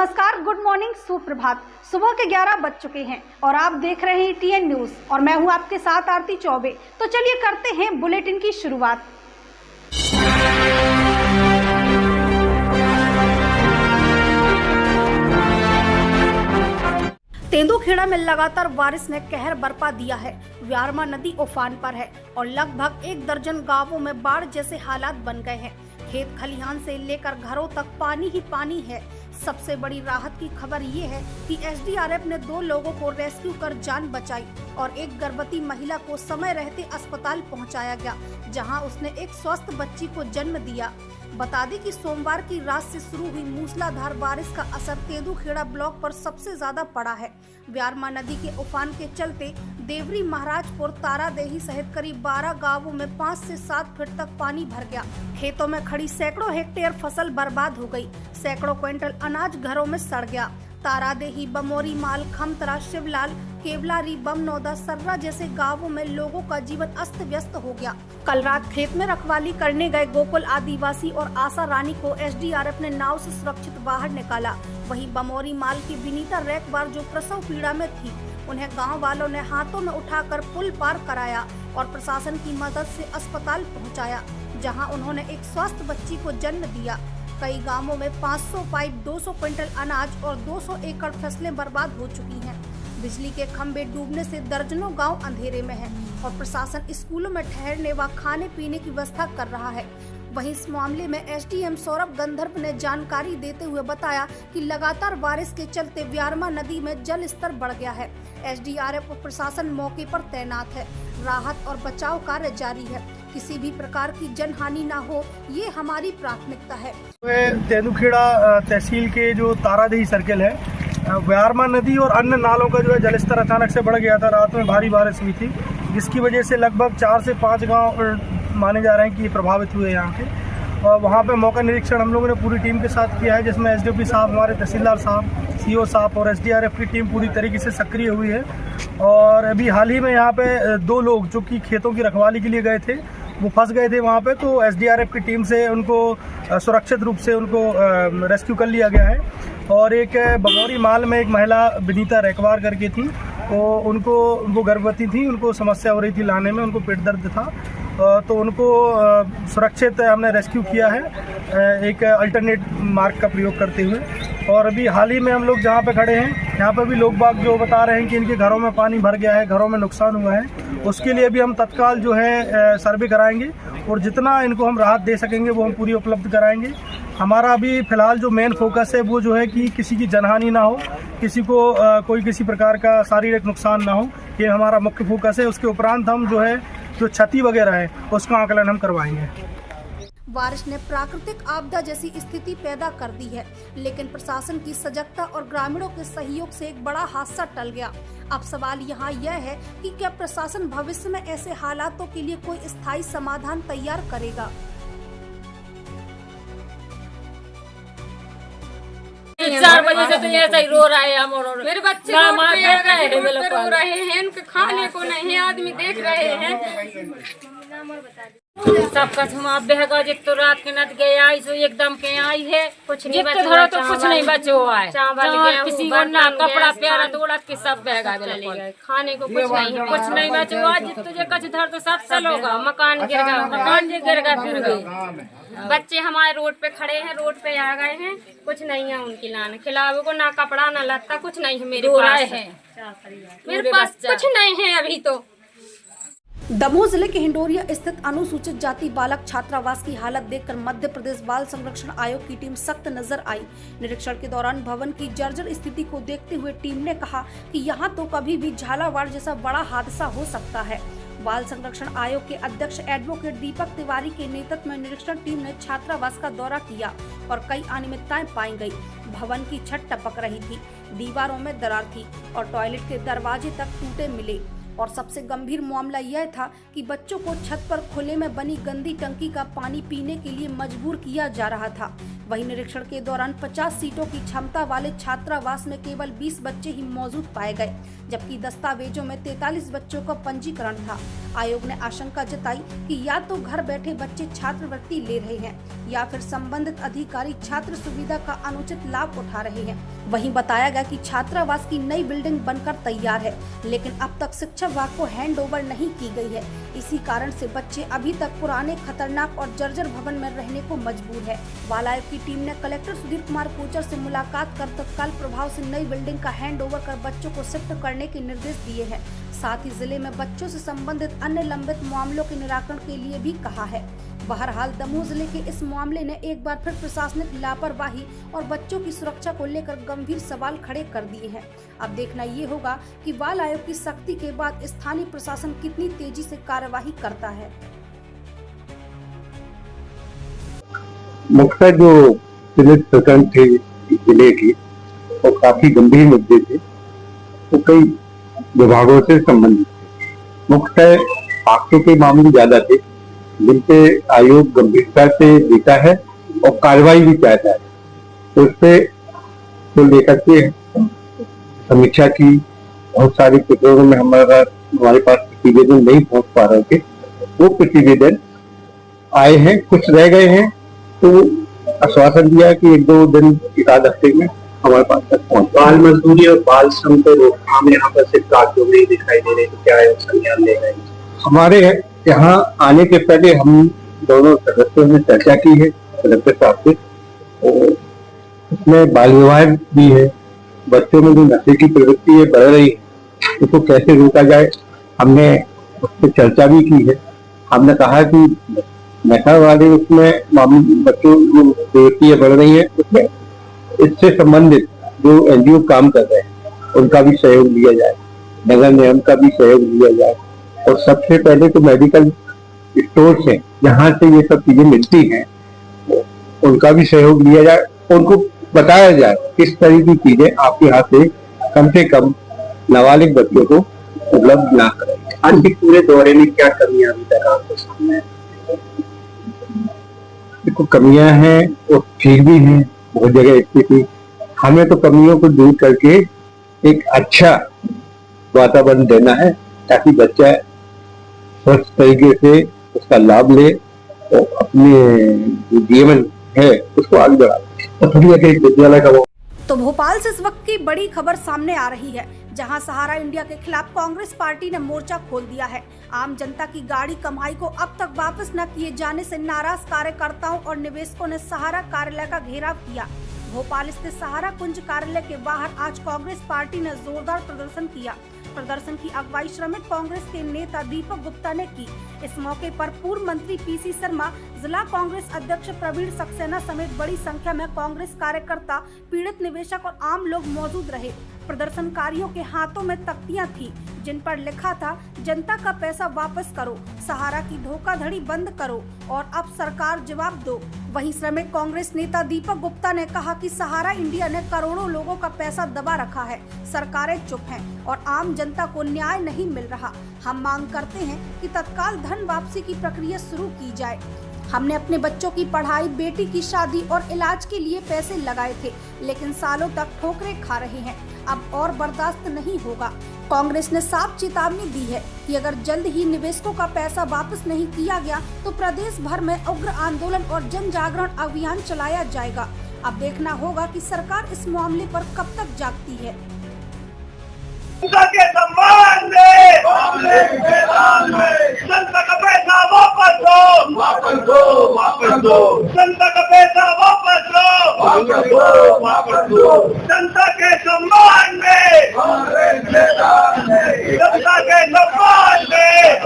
नमस्कार, good morning, सुप्रभात। सुबह के 11 बज चुके हैं और आप देख रहे हैं टीएन न्यूज और मैं हूं आपके साथ आरती चौबे। तो चलिए करते हैं बुलेटिन की शुरुआत। तेंदुखेड़ा में लगातार बारिश ने कहर बरपा दिया है। व्यारमा नदी उफान पर है और लगभग 1 दर्जन गांवों में बाढ़ जैसे हालात बन गए हैं। खेत खलिहान से लेकर घरों तक पानी ही पानी है। सबसे बड़ी राहत की खबर ये है कि एसडीआरएफ ने 2 लोगों को रेस्क्यू कर जान बचाई और एक गर्भवती महिला को समय रहते अस्पताल पहुंचाया गया, जहां उसने एक स्वस्थ बच्ची को जन्म दिया। बता दें कि सोमवार की रात से शुरू हुई मूसलाधार बारिश का असर तेंदुखेड़ा ब्लॉक पर सबसे ज्यादा पड़ा है। व्यारमा नदी के उफान के चलते देवरी, महाराजपुर, तारादेही सहित करीब 12 गांवों में 5 से 7 फीट तक पानी भर गया। खेतों में खड़ी सैकड़ों हेक्टेयर फसल बर्बाद हो गई। सैकड़ों क्विंटल अनाज घरों में सड़ गया। तारादेही, बमोरी माल, खमतरा, शिवलाल, केवलारी, बमनौदा, सर्रा जैसे गांवों में लोगों का जीवन अस्त व्यस्त हो गया। कल रात खेत में रखवाली करने गए गोकुल आदिवासी और आशा रानी को एसडीआरएफ ने नाव से सुरक्षित बाहर निकाला। वहीं बमोरी माल की विनीता रैकबार जो प्रसव पीड़ा में थी, उन्हें गांव वालों ने हाथों में उठाकर पुल पार कराया और प्रशासन की मदद से अस्पताल पहुंचाया, जहां उन्होंने एक स्वस्थ बच्ची को जन्म दिया। कई गांवों में 500 पाइप, 200 क्विंटल अनाज और 200 एकड़ फसलें बर्बाद हो चुकी हैं। बिजली के खंभे डूबने से दर्जनों गांव अंधेरे में हैं और प्रशासन स्कूलों में ठहरने व खाने पीने की व्यवस्था कर रहा है। वहीं इस मामले में एसडीएम सौरभ गंधर्व ने जानकारी देते हुए बताया कि लगातार बारिश के चलते व्यारमा नदी में जल स्तर बढ़ गया है। एसडीआरएफ और प्रशासन मौके पर तैनात है। राहत और बचाव कार्य जारी है। किसी भी प्रकार की जनहानि न हो, ये हमारी प्राथमिकता है। तेंदुखेड़ा तहसील के जो तारादेही सर्किल है, व्यारमा नदी और अन्य नालों का जो है जलस्तर अचानक से बढ़ गया था। रात में भारी बारिश हुई थी, जिसकी वजह से लगभग 4 से 5 गांव माने जा रहे हैं कि प्रभावित हुए यहाँ के। और वहाँ पे मौका निरीक्षण हम लोगों ने पूरी टीम के साथ किया है, जिसमें एसडीओपी साहब, हमारे तहसीलदार साहब, सीओ साहब और एसडीआरएफ की टीम पूरी तरीके से सक्रिय हुई है। और अभी हाल ही में यहाँ पे 2 लोग जो कि खेतों की रखवाली के लिए गए थे, वो फंस गए थे वहाँ पे, तो एसडीआरएफ की टीम से उनको सुरक्षित रूप से उनको रेस्क्यू कर लिया गया है। और एक बमोरी माल में एक महिला विनीता रैकबार करके थी, तो उनको गर्भवती थी, उनको समस्या हो रही थी लाने में, उनको पेट दर्द था, तो उनको सुरक्षित हमने रेस्क्यू किया है एक अल्टरनेट मार्ग का प्रयोग करते हुए। और अभी हाल ही में हम लोग जहाँ पे खड़े हैं, यहाँ पे भी लोग बाग जो बता रहे हैं कि इनके घरों में पानी भर गया है, घरों में नुकसान हुआ है। उसके लिए भी हम तत्काल जो है सर्वे कराएंगे और जितना इनको हम राहत दे सकेंगे वो हम पूरी उपलब्ध कराएंगे। हमारा अभी फिलहाल जो मेन फोकस है वो जो है कि किसी की जनहानि ना हो, किसी को कोई किसी प्रकार का शारीरिक नुकसान ना हो, ये हमारा मुख्य फोकस है। उसके उपरांत हम जो है जो क्षति वगैरह है उसका आकलन हम करवाएंगे। बारिश ने प्राकृतिक आपदा जैसी स्थिति पैदा कर दी है, लेकिन प्रशासन की सजगता और ग्रामीणों के सहयोग से एक बड़ा हादसा टल गया। अब सवाल यहाँ यह है कि क्या प्रशासन भविष्य में ऐसे हालातों के लिए कोई स्थायी समाधान तैयार करेगा। 4 बजे से तो ऐसा ही रो रहा है। हम और मेरे बच्चे रो रहे हैं, उनके खाने को नहीं है, आदमी देख रहे हैं। सब कसम बेहगा जितो रात के नद गए आई सो एकदम के आई है, कुछ नहीं बचा, तो कुछ नहीं बचा हुआ है। किसी को ना कपड़ा प्यारा दौड़त के सब बेहगा बिल्कुल, खाने को कुछ नहीं बचा हुआ। जितो जो कछ धर तो सब सल होगा, मकान गिर गया फिर गई। बच्चे हमारे रोड पे खड़े हैं, रोड पे आ गए हैं, कुछ नहीं है उनकी लाने खिलावे को, ना कपड़ा ना लत्ता, कुछ नहीं है मेरे पास कुछ नहीं है अभी तो। दमोह जिले के हिंडोरिया स्थित अनुसूचित जाति बालक छात्रावास की हालत देखकर मध्य प्रदेश बाल संरक्षण आयोग की टीम सख्त नजर आई। निरीक्षण के दौरान भवन की जर्जर स्थिति को देखते हुए टीम ने कहा कि यहां तो कभी भी झालावाड़ जैसा बड़ा हादसा हो सकता है। बाल संरक्षण आयोग के अध्यक्ष एडवोकेट दीपक तिवारी के नेतृत्व में निरीक्षण टीम ने छात्रावास का दौरा किया और कई अनियमितताएं पाई गई। भवन की छत टपक रही थी, दीवारों में दरार थी और टॉयलेट के दरवाजे तक टूटे मिले। और सबसे गंभीर मामला यह था कि बच्चों को छत पर खुले में बनी गंदी टंकी का पानी पीने के लिए मजबूर किया जा रहा था। वहीं निरीक्षण के दौरान 50 सीटों की क्षमता वाले छात्रावास में केवल 20 बच्चे ही मौजूद पाए गए, जबकि दस्तावेजों में 43 बच्चों का पंजीकरण था। आयोग ने आशंका जताई कि या तो घर बैठे बच्चे छात्रवृत्ति ले रहे हैं या फिर संबंधित अधिकारी छात्र सुविधा का अनुचित लाभ उठा रहे हैं। वहीं बताया गया कि छात्रावास की नई बिल्डिंग बनकर तैयार है, लेकिन अब तक शिक्षा विभाग को हैंडओवर नहीं की गई है। इसी कारण से बच्चे अभी तक पुराने, खतरनाक और जर्जर भवन में रहने को मजबूर है। बाल आयोग की टीम ने कलेक्टर सुधीर कुमार कोचर से मुलाकात कर तत्काल प्रभाव से नई बिल्डिंग का हैंडओवर कर बच्चों को शिफ्ट करने के निर्देश दिए हैं। साथ ही जिले में बच्चों से संबंधित अन्य लंबित मामलों के निराकरण के लिए भी कहा है। बहरहाल दमोह जिले के इस मामले ने एक बार फिर प्रशासनिक लापरवाही और बच्चों की सुरक्षा को लेकर गंभीर सवाल खड़े कर दिए हैं। अब देखना ये होगा कि बाल आयोग की सख्ती के बाद स्थानीय प्रशासन कितनी तेजी से कार्यवाही करता है। मुख्य जो पीड़ित प्रकरण थे जिले की और काफी गंभीर मुद्दे थे, तो कई विभागों से संबंधित थे। मुख्य हादसों के मामले ज्यादा थे जिन पे आयोग गंभीरता से देखा है और कार्रवाई भी चाहता है। तो उस पे तो लेकर के समीक्षा की। बहुत सारे प्रकरणों में हमारे पास प्रतिवेदन नहीं पहुंच पा रहे थे, वो प्रतिवेदन आए हैं, कुछ रह गए हैं। तो आश्वासन दिया कि 1-2 दिन, 1 हफ्ते में हमारे पास तक पहुंच। बाल मजदूरी और बाल श्रम को रोकथाम यहाँ पर सिर्फ कागजों में ही दिखाई दे रही, तो क्या है संज्ञान ले गए? हमारे यहाँ आने के पहले हम दोनों सदस्यों ने चर्चा की है कलेक्टर साहब से, और उसमें बाल विवाह भी है, बच्चों में जो नशे की प्रवृत्ति है बढ़ रही है, उसको कैसे रोका जाए हमने उस पर चर्चा भी की है। हमने कहा कि नशा वाले उसमें बच्चों की प्रवृत्तियां बढ़ रही है, उसमें इससे संबंधित जो NGO काम कर रहे हैं उनका भी सहयोग लिया जाए, नगर निगम का भी सहयोग लिया जाए, और सबसे पहले तो मेडिकल स्टोर्स हैं जहाँ से ये सब चीजें मिलती हैं उनका भी सहयोग लिया जाए, उनको बताया जाए किस तरह की चीजें आपके यहाँ से कम नाबालिग बच्चों को उपलब्ध ना करें। आज के पूरे दौरे में क्या कमियां अभी तक आपके सामने है? देखो, कमियां हैं और ठीक भी हैं बहुत जगह स्थिति। हमें तो कमियों को दूर करके एक अच्छा वातावरण देना है ताकि बच्चा स्वस्थ तरीके से उसका लाभ ले और अपने जो जीवन है उसको आगे बढ़ा। विद्यालय का तो भोपाल से इस वक्त की बड़ी खबर सामने आ रही है, जहां सहारा इंडिया के खिलाफ कांग्रेस पार्टी ने मोर्चा खोल दिया है। आम जनता की गाड़ी कमाई को अब तक वापस न किए जाने से नाराज कार्यकर्ताओं और निवेशकों ने सहारा कार्यालय का घेराव किया। भोपाल स्थित सहारा कुंज कार्यालय के बाहर आज कांग्रेस पार्टी ने जोरदार प्रदर्शन किया। प्रदर्शन की अगुवाई श्रमिक कांग्रेस के नेता दीपक गुप्ता ने की। इस मौके पर पूर्व मंत्री PC शर्मा, जिला कांग्रेस अध्यक्ष प्रवीण सक्सेना समेत बड़ी संख्या में कांग्रेस कार्यकर्ता, पीड़ित निवेशक और आम लोग मौजूद रहे। प्रदर्शनकारियों के हाथों में तख्तियां थी जिन पर लिखा था, जनता का पैसा वापस करो, सहारा की धोखाधड़ी बंद करो और अब सरकार जवाब दो। वहीं श्रमिक कांग्रेस नेता दीपक गुप्ता ने कहा कि सहारा इंडिया ने करोड़ों लोगों का पैसा दबा रखा है, सरकारें चुप हैं और आम जनता को न्याय नहीं मिल रहा। हम मांग करते हैं कि तत्काल धन वापसी की प्रक्रिया शुरू की जाए। हमने अपने बच्चों की पढ़ाई, बेटी की शादी और इलाज के लिए पैसे लगाए थे, लेकिन सालों तक ठोकरें खा रहे हैं। अब और बर्दाश्त नहीं होगा। कांग्रेस ने साफ चेतावनी दी है कि अगर जल्द ही निवेशकों का पैसा वापस नहीं किया गया तो प्रदेश भर में उग्र आंदोलन और जन जागरण अभियान चलाया जाएगा। अब देखना होगा कि सरकार इस मामले पर कब तक जागती है। के सम्मान में जनता का पैसा वापस दो, वापस दो, वापस दो, जनता का पैसा वापस दो, वापस दो, वापस दो, जनता के सम्मान में, जनता के सम्मान में।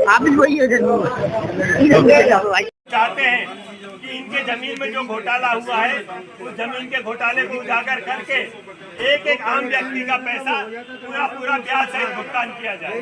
आप भी वही चाहते हैं कि इनके जमीन में जो घोटाला हुआ है उस जमीन के घोटाले को उजागर करके एक एक आम व्यक्ति का पैसा पूरा ब्याज सहित भुगतान किया जाए।